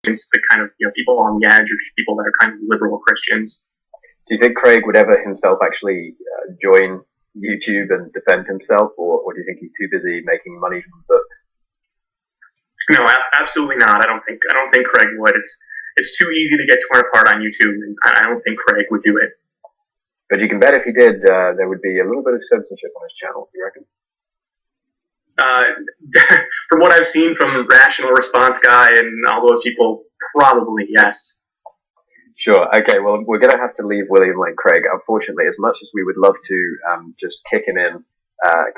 the kind of, people on the edge, or people that are kind of liberal Christians. Do you think Craig would ever himself actually join YouTube and defend himself, or do you think he's too busy making money from books? No, absolutely not. I don't think Craig would. It's too easy to get torn apart on YouTube, and I don't think Craig would do it. But you can bet if he did, there would be a little bit of censorship on his channel. Do you reckon? From what I've seen from Rational Response Guy and all those people, probably yes. Sure. Okay. Well, we're going to have to leave William Lane Craig. Unfortunately, as much as we would love to just kick him in,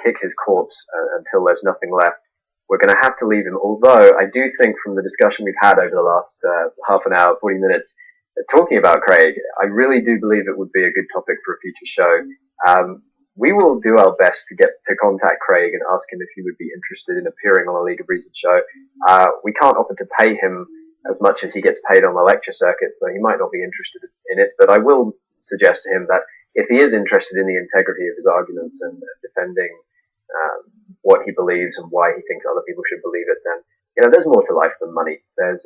kick his corpse until there's nothing left, we're going to have to leave him. Although I do think, from the discussion we've had over the last half an hour, 40 minutes, talking about Craig, I really do believe it would be a good topic for a future show. We will do our best to get to contact Craig and ask him if he would be interested in appearing on a League of Reason show. We can't offer to pay him as much as he gets paid on the lecture circuit, so he might not be interested in it, but I will suggest to him that if he is interested in the integrity of his arguments and defending what he believes and why he thinks other people should believe it, then, there's more to life than money. There's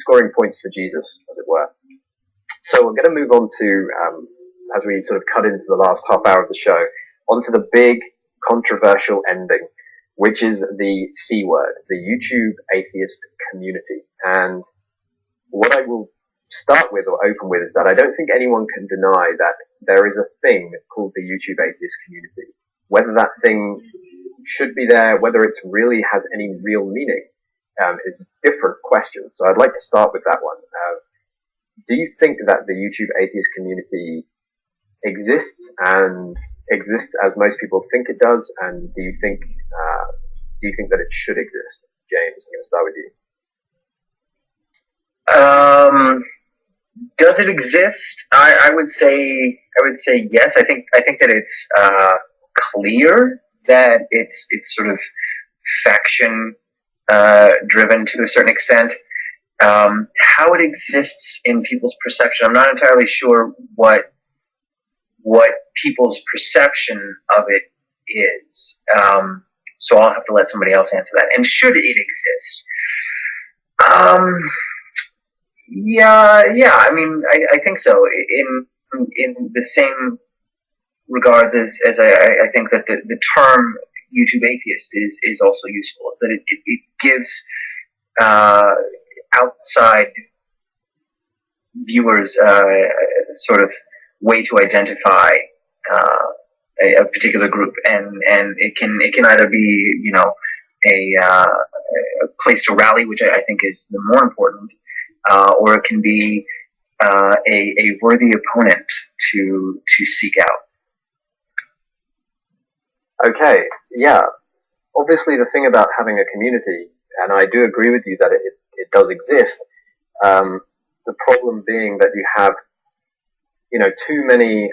scoring points for Jesus, as it were. So we're going to move on to, as we sort of cut into the last half hour of the show, onto the big controversial ending, which is the C word, the YouTube atheist community. And what I will start with or open with is that I don't think anyone can deny that there is a thing called the YouTube atheist community. Whether that thing should be there, whether it really has any real meaning, is different questions. So I'd like to start with that one. Do you think that the YouTube atheist community exists as most people think it does, and do you think that it should exist? James, I'm going to start with you. Does it exist? I would say yes. I think that it's clear that it's sort of faction driven to a certain extent. How it exists in people's perception, I'm not entirely sure what people's perception of it is. So I'll have to let somebody else answer that. And should it exist? Yeah. I mean, I think so. In the same regards as I think that the term YouTube atheist is also useful. That it gives outside viewers sort of way to identify a particular group, and it can either be a place to rally, which I think is the more important, or it can be a worthy opponent to seek out. Okay, yeah. Obviously, the thing about having a community, and I do agree with you that it does exist. The problem being that you have too many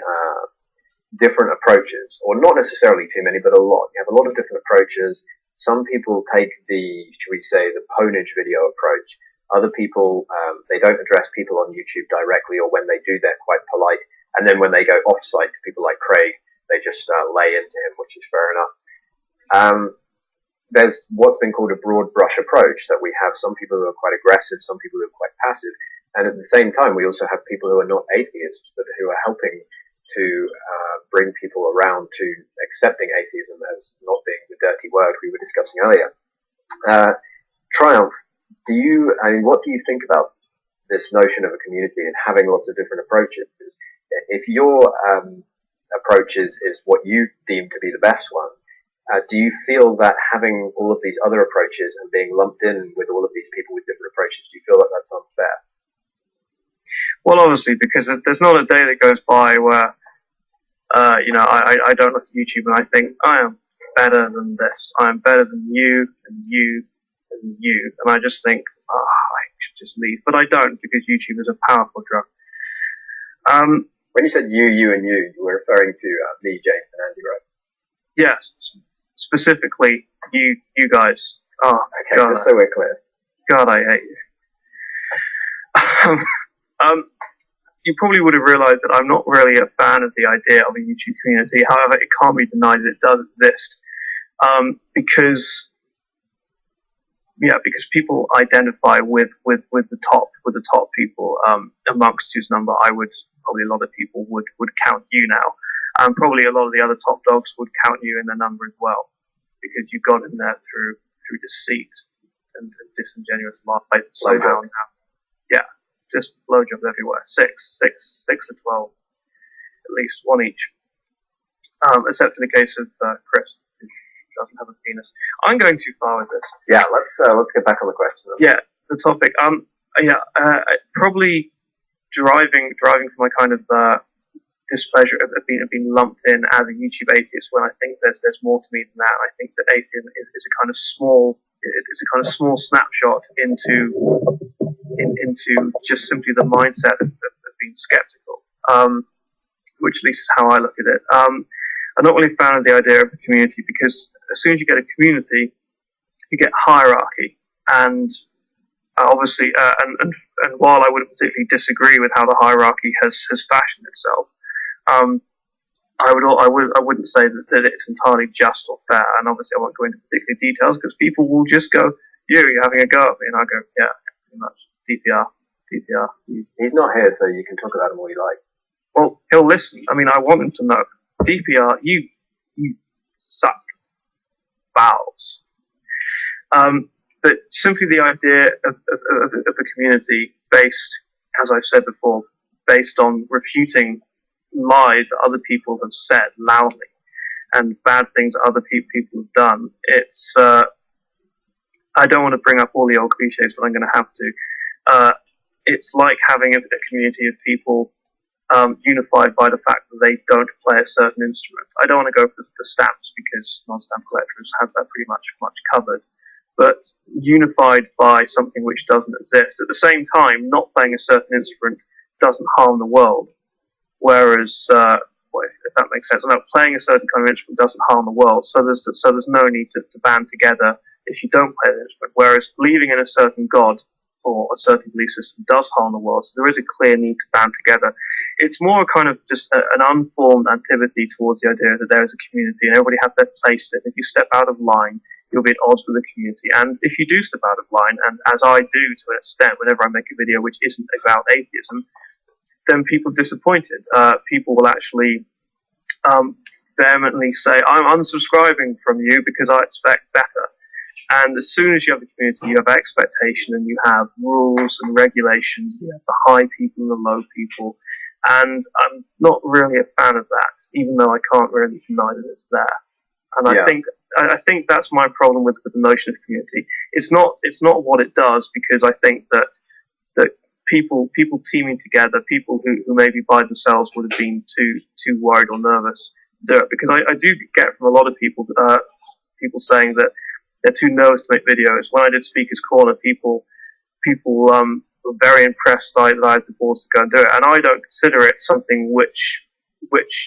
different approaches, or not necessarily too many, but a lot. You have a lot of different approaches. Some people take should we say, the ponage video approach. Other people, they don't address people on YouTube directly, or when they do, they're quite polite. And then when they go off-site to people like Craig, they just lay into him, which is fair enough. There's what's been called a broad brush approach, that we have some people who are quite aggressive, some people who are quite passive, and at the same time we also have people who are not atheists, but who are helping to bring people around to accepting atheism as not being the dirty word we were discussing earlier. Triumph, what do you think about this notion of a community and having lots of different approaches? If your approach is what you deem to be the best one, do you feel that having all of these other approaches and being lumped in with all of these people with different approaches, do you feel like that's unfair? Well, obviously, because there's not a day that goes by where, I don't look at YouTube and I think, I am better than this. I am better than you, and you, and you. And I just think, I should just leave. But I don't, because YouTube is a powerful drug. When you said you, and you were referring to me, James, and Andy, right? Yes. Specifically, you guys. Oh, okay, God, just so we're clear. God, I hate you. You probably would have realized that I'm not really a fan of the idea of a YouTube community. However, it can't be denied that it does exist. Because because people identify with the top people amongst whose number probably a lot of people would count you now, and probably a lot of the other top dogs would count you in their number as well, because you got in there through deceit and disingenuous lies somehow. Now. Yeah, just blowjobs everywhere. Six to 12, at least one each. Except in the case of Chris, who doesn't have a penis. I'm going too far with this. Yeah, let's get back on the question. Then. Yeah, the topic. Probably driving for my kind of displeasure of being lumped in as a YouTube atheist, when I think there's more to me than that. I think that atheism is a kind of small snapshot into just simply the mindset of being skeptical, which at least is how I look at it. I'm not really a fan of the idea of a community, because as soon as you get a community, you get hierarchy, and obviously, and while I wouldn't particularly disagree with how the hierarchy has fashioned itself, I wouldn't say that it's entirely just or fair. And obviously, I won't go into particular details, because people will just go, "You're having a go at me," and I go, "Yeah, pretty much. DPR." He's not here, so you can talk about him all you like. Well, he'll listen. I mean, I want him to know. DPR, you suck bowels. But simply the idea of a community based, as I've said before, based on refuting lies that other people have said loudly and bad things that other people have done. It's I don't want to bring up all the old cliches, but I'm going to have to. It's like having a community of people unified by the fact that they don't play a certain instrument. I don't want to go for stamps, because non-stamp collectors have that pretty much covered, but unified by something which doesn't exist. At the same time, not playing a certain instrument doesn't harm the world, whereas, if that makes sense, playing a certain kind of instrument doesn't harm the world, so there's no need to band together if you don't play the instrument, whereas believing in a certain god or a certain belief system does harm the world, so there is a clear need to band together. It's more a kind of just an unformed antipathy towards the idea that there is a community and everybody has their place in it. If you step out of line, you'll be at odds with the community. And if you do step out of line, and as I do to an extent whenever I make a video which isn't about atheism, then people are disappointed. People will actually vehemently say, "I'm unsubscribing from you because I expect better." And as soon as you have a community, you have expectation, and you have rules and regulations. You have the high people and the low people. And I'm not really a fan of that, even though I can't really deny that it's there. And I think that's my problem with the notion of community. It's not what it does, because I think that people teaming together, people who maybe by themselves would have been too worried or nervous, do it. Because I do get from a lot of people saying that they're too nervous to make videos. When I did Speaker's Corner, people were very impressed that I had the balls to go and do it. And I don't consider it something which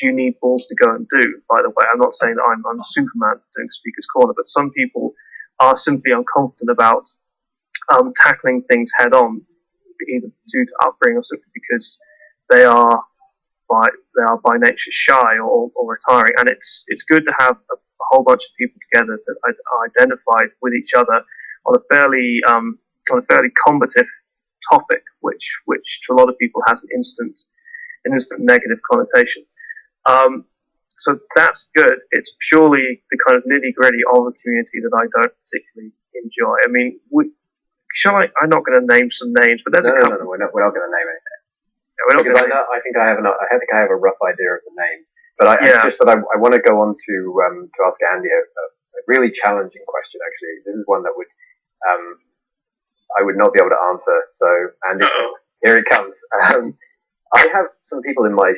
you need balls to go and do, by the way. I'm not saying that I'm Superman doing Speaker's Corner, but some people are simply unconfident about tackling things head on, either due to upbringing or simply because they are by nature shy or retiring. And it's good to have a whole bunch of people together that are identified with each other on a fairly combative topic, which to a lot of people has an instant negative connotation. So that's good. It's purely the kind of nitty-gritty of a community that I don't particularly enjoy. I mean, I'm not going to name some names, but there's a couple. No, we're not going to name any names. Yeah, I think I have a rough idea of the names. But I want to go on to ask Andy a really challenging question. Actually, this is one that I would not be able to answer. So, Andy, here it comes. I have some people in my